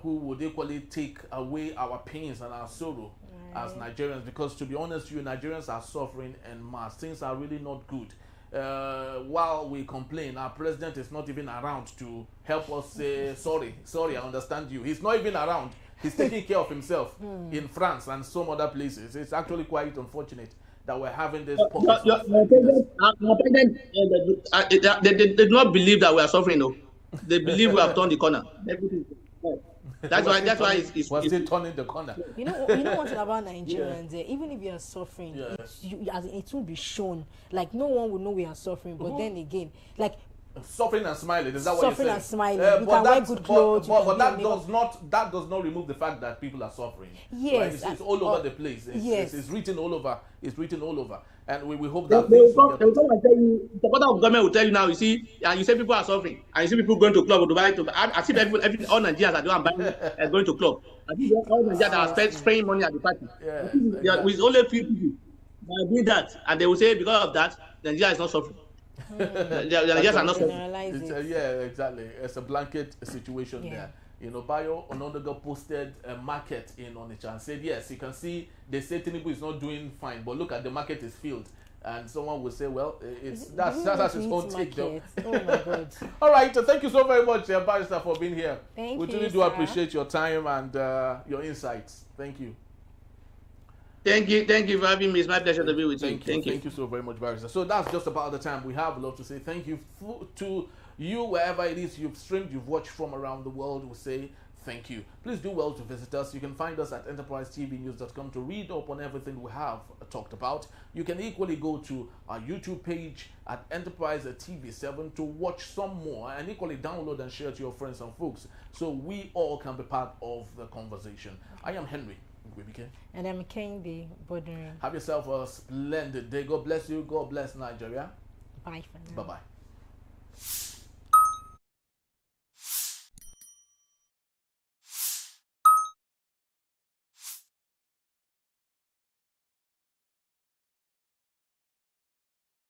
B: who would equally take away our pains and our sorrow as Nigerians. Because to be honest, you Nigerians are suffering en masse. Things are really not good. While we complain, our president is not even around to help us say, sorry, I understand you. He's not even around. He's taking care of himself in France and some other places. It's actually quite unfortunate that we're having this.
C: They do not believe that we are suffering, though. They believe we have turned the corner. That's why it's
B: still turning the corner.
A: You know one thing about Nigerians, even if you are suffering, it will be shown. Like no one will know we are suffering. But then again, like
B: suffering and smiling, is that what you're saying?
A: Suffering and smiling. You can wear good clothes.
B: But that does not remove the fact that people are suffering.
A: Yes,
B: right? It's all over the place. It's written all over. It's written all over, and we hope
C: that the supporter of government will tell you now. You see, and you say people are suffering, and you see people going to club or Dubai. I see all Nigerians are going to club. I think all Nigerians are spraying money at the party. With only a few people doing that, and they will say because of that, Nigeria is not suffering. Yes, I'm not.
B: Exactly. It's a blanket situation there. You know, Bayo Onodogo posted a market in Onitsha and said, yes, you can see, they say Tinubu is not doing fine, but look at the market is filled. And someone will say, well, that's his own take, though.
A: Oh my God.
B: All right, thank you so very much, Barrister, for being here.
A: Thank
B: we
A: you,
B: really do appreciate your time and your insights. Thank you.
C: Thank you for having me. It's my pleasure to be with you.
B: Thank you so very much, Barrister. So that's just about the time we have. A lot to say. Thank you to you, wherever it is you've streamed, you've watched from around the world. We say thank you. Please do well to visit us. You can find us at enterprisetvnews.com to read up on everything we have talked about. You can equally go to our YouTube page at Enterprise TV7 to watch some more, and equally download and share to your friends and folks so we all can be part of the conversation. I am Henry.
A: And I'm Kendi Bodrin.
B: Have yourself a splendid day. God bless you. God bless Nigeria.
A: Bye for now.
B: Bye-bye.